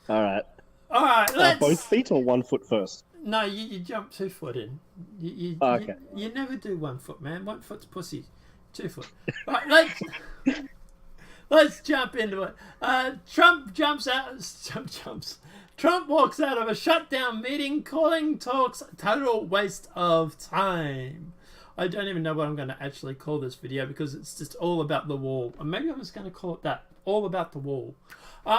All right. All right, let's. Both feet or 1 foot first? No, you jump 2 foot in. Okay. You never do 1 foot, man. 1 foot's pussy. 2 foot. All right, let's jump into it. Trump jumps out. Trump walks out of a shutdown meeting, calling talks total waste of time. I don't even know what I'm going to actually call this video because it's just all about the wall. Or maybe I'm just going to call it that. All about the wall.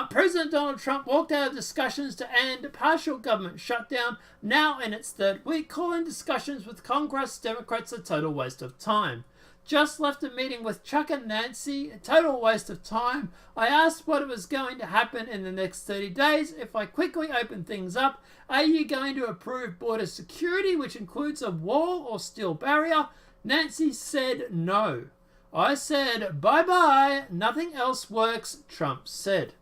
President Donald Trump walked out of discussions to end partial government shutdown, now in its third week, calling discussions with Congress Democrats a total waste of time. Just left a meeting with Chuck and Nancy, a total waste of time. I asked what was going to happen in the next 30 days. If I quickly open things up, are you going to approve border security, which includes a wall or steel barrier? Nancy said no. I said, bye-bye, nothing else works, Trump said.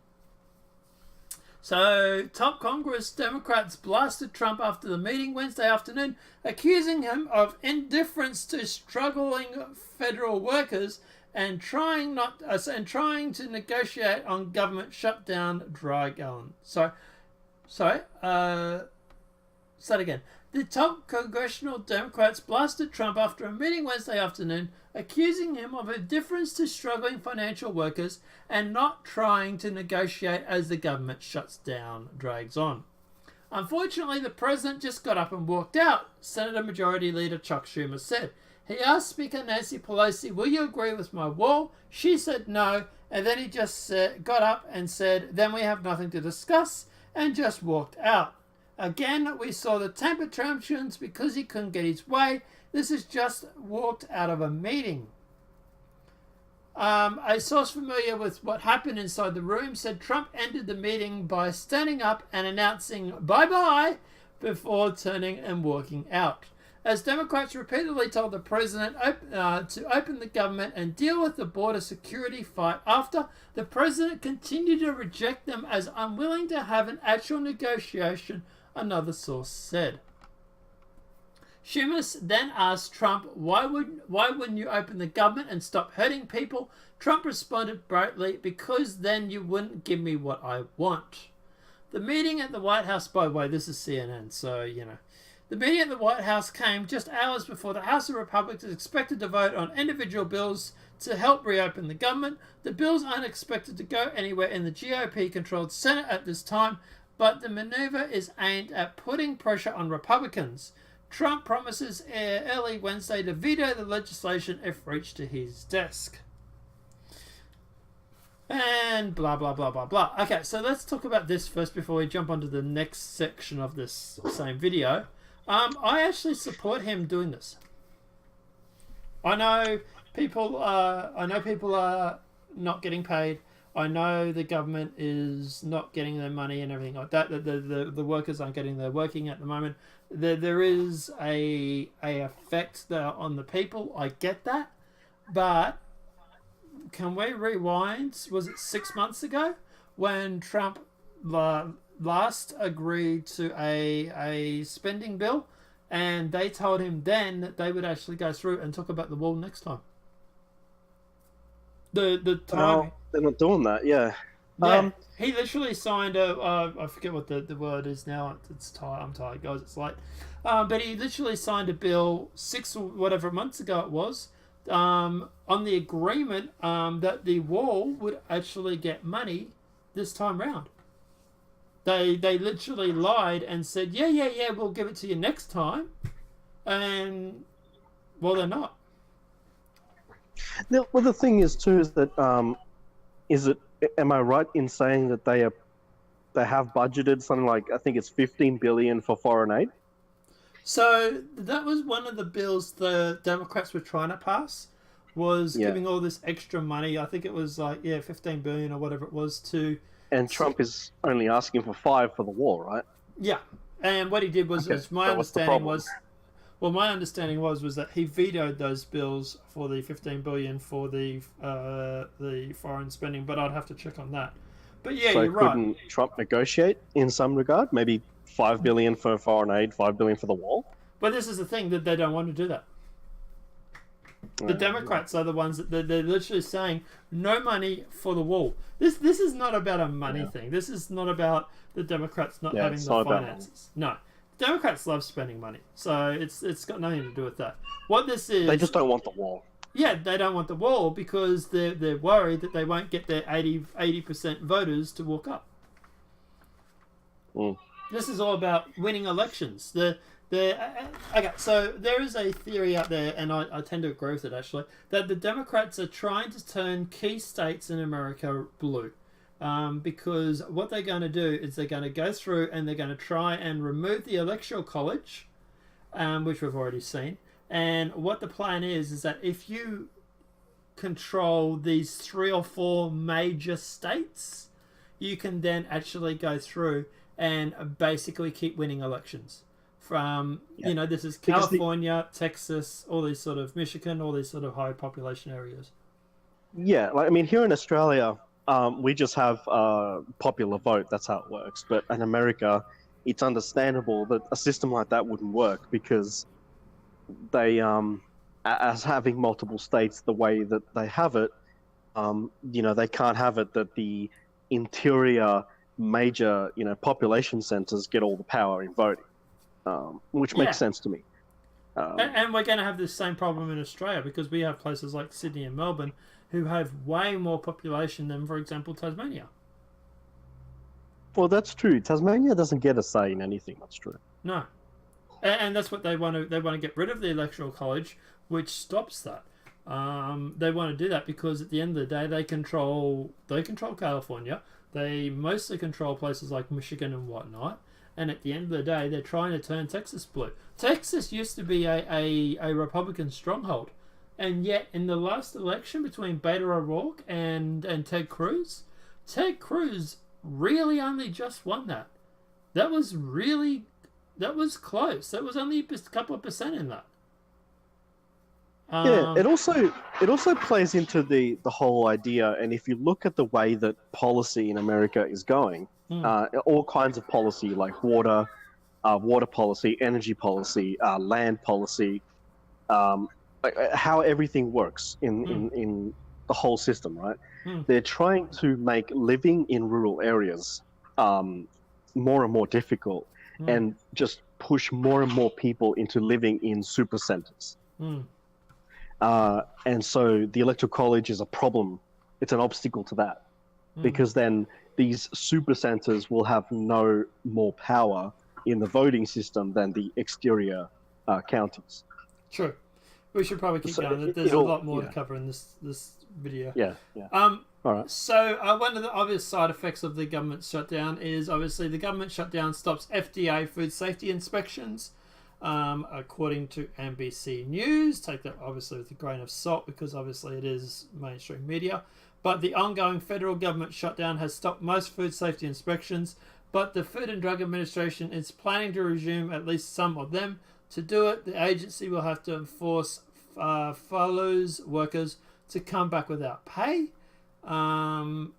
So, top Congress Democrats blasted Trump after the meeting Wednesday afternoon, accusing him of indifference to struggling federal workers and trying to negotiate on government shutdown dry gun. Say that again. The top congressional Democrats blasted Trump after a meeting Wednesday afternoon, accusing him of indifference to struggling financial workers and not trying to negotiate as the government shutdown drags on. Unfortunately, the president just got up and walked out, Senator Majority Leader Chuck Schumer said. He asked Speaker Nancy Pelosi, will you agree with my wall? She said no, and then he just got up and said, then we have nothing to discuss, and just walked out. Again, we saw the temper tantrums because he couldn't get his way. This is just walked out of a meeting. A source familiar with what happened inside the room said Trump ended the meeting by standing up and announcing bye-bye before turning and walking out. As Democrats repeatedly told the president to open the government and deal with the border security fight after, the president continued to reject them as unwilling to have an actual negotiation, another source said. Schumer then asked Trump, why wouldn't you open the government and stop hurting people? Trump responded brightly, because then you wouldn't give me what I want. The meeting at the White House, by the way, this is CNN, so, you know. The meeting at the White House came just hours before the House of Republicans is expected to vote on individual bills to help reopen the government. The bills aren't expected to go anywhere in the GOP-controlled Senate at this time, but the maneuver is aimed at putting pressure on Republicans. Trump promises early Wednesday to veto the legislation if reached to his desk. And blah, blah, blah, blah, blah. Okay, so let's talk about this first before we jump onto the next section of this same video. I actually support him doing this. I know people are not getting paid. I know the government is not getting their money and everything like that. The workers aren't getting their working at the moment. There is a effect there on the people. I get that, but can we rewind? Was it 6 months ago when Trump last agreed to a spending bill, and they told him then that they would actually go through and talk about the wall next time? The time they're not doing that. Yeah. He literally signed I forget what the word is now. It's tired. I'm tired, guys. It's late. But he literally signed a bill 6 or whatever months ago it was, on the agreement that the wall would actually get money this time round. They literally lied and said, yeah, we'll give it to you next time. And, well, they're not. Well, the thing is, too, is that, am I right in saying that they have budgeted something like, I think it's $15 billion for foreign aid? So that was one of the bills the Democrats were trying to pass, was giving all this extra money. I think it was like, $15 billion or whatever it was to... And Trump is only asking for $5 billion for the wall, right? Yeah. And what he did was, my understanding was that he vetoed those bills for the $15 billion for the foreign spending, but I'd have to check on that. But yeah, so you're right. Couldn't Trump negotiate in some regard? Maybe $5 billion for foreign aid, $5 billion for the wall? But this is the thing, that they don't want to do that. The Democrats are the ones that they're literally saying no money for the wall. This is not about a money thing. This is not about the Democrats not having the finances. No, Democrats love spending money, so it's got nothing to do with that. What this is, they just don't want the wall. Yeah, they don't want the wall because they're worried that they won't get their 80% voters to walk up. This is all about winning elections. Okay, so there is a theory out there, and I tend to agree with it actually, that the Democrats are trying to turn key states in America blue. Because what they're going to do is they're going to go through and they're going to try and remove the Electoral College, which we've already seen. And what the plan is that if you control these 3 or 4 major states, you can then actually go through and basically keep winning elections. From, this is California, Texas, all these sort of Michigan, all these sort of high population areas. Yeah, here in Australia, we just have popular vote. That's how it works. But in America, it's understandable that a system like that wouldn't work because they, as having multiple states the way that they have it, they can't have it that the interior major, population centers get all the power in voting, which makes sense to me. And we're going to have this same problem in Australia because we have places like Sydney and Melbourne who have way more population than, for example, Tasmania. Well, that's true. Tasmania doesn't get a say in anything. That's true. No, and that's what they want to. They want to get rid of the Electoral College, which stops that. They want to do that because at the end of the day, they control California. They mostly control places like Michigan and whatnot. And at the end of the day, they're trying to turn Texas blue. Texas used to be a Republican stronghold. And yet, in the last election between Beto O'Rourke and Ted Cruz really only just won that. That was close. That was only a couple of percent in that. It also plays into the whole idea, and if you look at the way that policy in America is going, all kinds of policy like water policy, energy policy, land policy, how everything works in the whole system, right? They're trying to make living in rural areas more and more difficult, and just push more and more people into living in super centers. And so the Electoral College is a problem. It's an obstacle to that, because then these super centers will have no more power in the voting system than the exterior counties. True. We should probably keep going. There's a lot more to cover in this video. Yeah. All right. So one of the obvious side effects of the government shutdown is obviously the government shutdown stops FDA food safety inspections. According to NBC News, take that obviously with a grain of salt because obviously it is mainstream media. But the ongoing federal government shutdown has stopped most food safety inspections, but the Food and Drug Administration is planning to resume at least some of them. To do it, the agency will have to enforce furloughs workers to come back without pay. I'm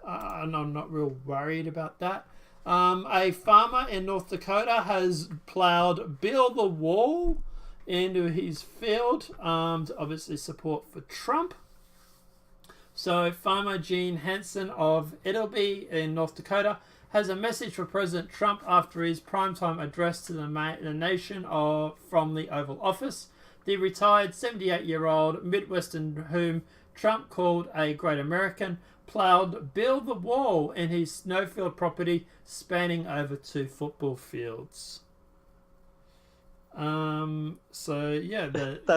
not real worried about that. A farmer in North Dakota has plowed Build the Wall into his field to obviously support for Trump. So farmer Gene Hansen of Ethe in North Dakota has a message for President Trump after his primetime address to the nation from the Oval Office. The retired 78-year-old Midwestern whom Trump called a great American plowed Build the Wall in his snowfield property spanning over 2 football fields. That's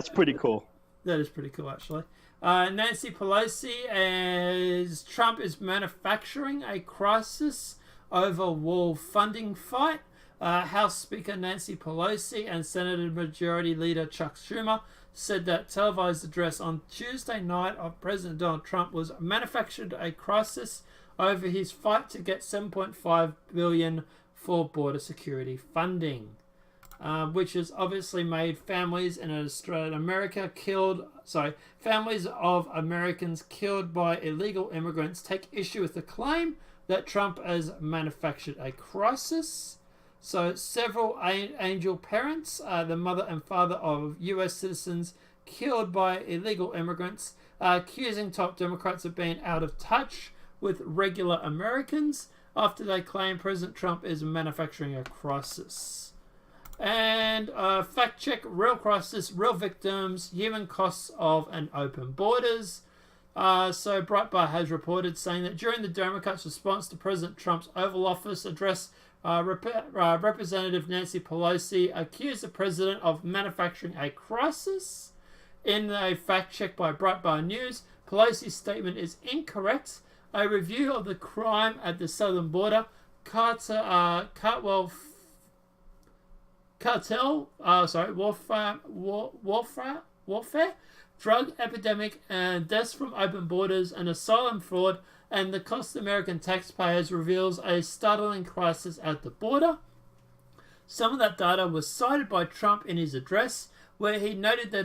pretty cool. That is pretty cool, actually. Nancy Pelosi, as Trump is manufacturing a crisis over wall funding fight. House Speaker Nancy Pelosi and Senate Majority Leader Chuck Schumer said that televised address on Tuesday night of President Donald Trump was manufactured a crisis over his fight to get $7.5 billion for border security funding, which has obviously made families in families of Americans killed by illegal immigrants take issue with the claim that Trump has manufactured a crisis. So several angel parents, the mother and father of U.S. citizens killed by illegal immigrants, accusing top Democrats of being out of touch with regular Americans after they claim President Trump is manufacturing a crisis. And fact check, real crisis, real victims, human costs of an open borders. So Breitbart has reported saying that during the Democrats' response to President Trump's Oval Office address, Representative Nancy Pelosi accused the president of manufacturing a crisis. In a fact check by Breitbart News, Pelosi's statement is incorrect. A review of the crime at the southern border, warfare, drug epidemic, and deaths from open borders and asylum fraud, and the cost to American taxpayers reveals a startling crisis at the border. Some of that data was cited by Trump in his address, where he noted that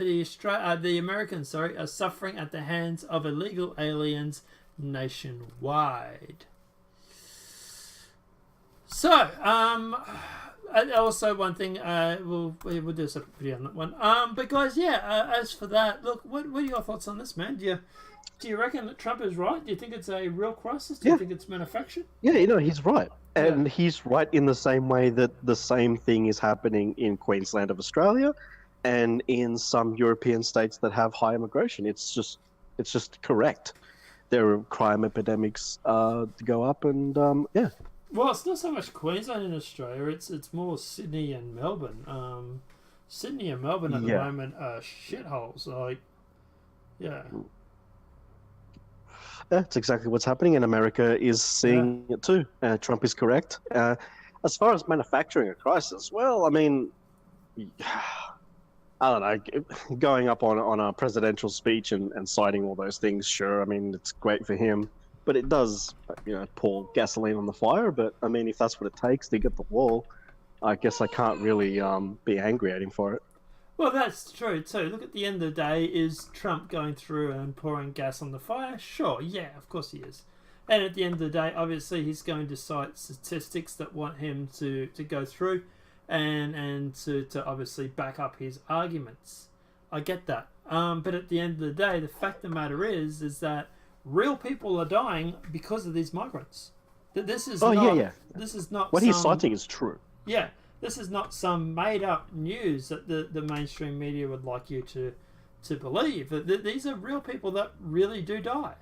the Americans are suffering at the hands of illegal aliens nationwide. So, also one thing, we'll do a separate video on that one. But guys, yeah, as for that, look, what are your thoughts on this, man? Do you reckon that Trump is right? Do you think it's a real crisis? Do you think it's manufactured? Yeah, he's right. And he's right in the same way that the same thing is happening in Queensland of Australia and in some European states that have high immigration. It's just correct. There are crime epidemics to go up, and yeah. Well, it's not so much Queensland in Australia. It's more Sydney and Melbourne. Sydney and Melbourne at the moment are shitholes. Like, yeah. That's exactly what's happening, and America is seeing it too. Trump is correct. As far as manufacturing a crisis, well, I mean, I don't know, going up on a presidential speech and citing all those things, sure, I mean, it's great for him. But it does, pour gasoline on the fire. But, I mean, if that's what it takes to get the wall, I guess I can't really be angry at him for it. Well, that's true, too. Look, at the end of the day, is Trump going through and pouring gas on the fire? Sure, yeah, of course he is. And at the end of the day, obviously, he's going to cite statistics that want him to go through and to obviously back up his arguments. I get that. But at the end of the day, the fact of the matter is that real people are dying because of these migrants. This is This is not what he's citing is true. Yeah, this is not some made-up news that the mainstream media would like you to believe. These are real people that really do die.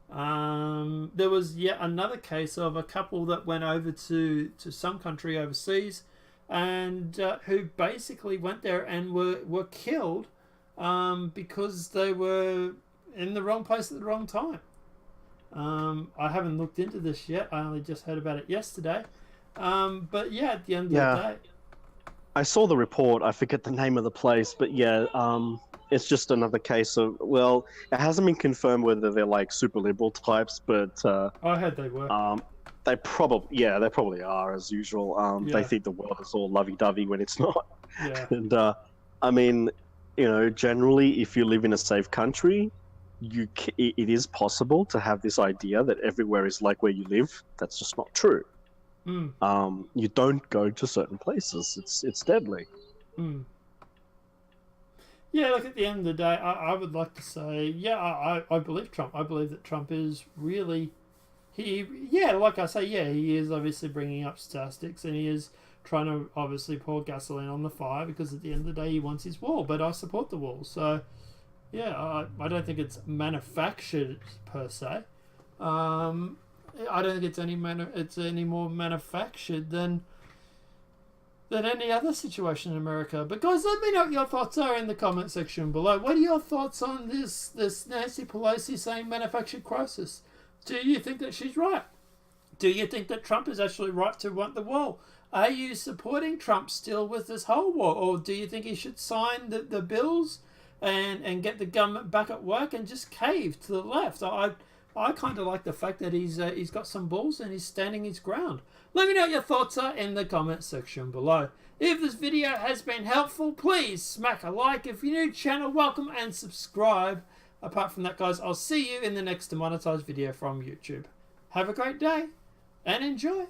There was yet another case of a couple that went over to some country overseas, and who basically went there and were killed because they were in the wrong place at the wrong time. I haven't looked into this yet. I only just heard about it yesterday. But yeah, at the end of the day, I saw the report. I forget the name of the place, but it's just another case of, well, it hasn't been confirmed whether they're like super liberal types, but I heard they were. they probably are, as usual. They think the world is all lovey-dovey when it's not. Yeah. And I mean, generally, if you live in a safe country, it is possible to have this idea that everywhere is like where you live. That's just not true. You don't go to certain places. It's deadly. Yeah, look, at the end of the day, I would like to say, I believe Trump. I believe that Trump is really, he is obviously bringing up statistics, and he is trying to obviously pour gasoline on the fire, because at the end of the day, he wants his wall. But I support the wall, so yeah, I don't think it's manufactured per se. I don't think it's any more manufactured than any other situation in America. But guys, let me know what your thoughts are in the comment section below. What are your thoughts on this Nancy Pelosi saying manufactured crisis? Do you think that she's right? Do you think that Trump is actually right to want the wall? Are you supporting Trump still with this whole wall? Or do you think he should sign the bills and get the government back at work and just cave to the left? I kind of like the fact that he's got some balls and he's standing his ground. Let me know what your thoughts are in the comment section below. If this video has been helpful, please smack a like. If you're new to the channel, welcome and subscribe. Apart from that, guys, I'll see you in the next demonetized video from YouTube. Have a great day and enjoy.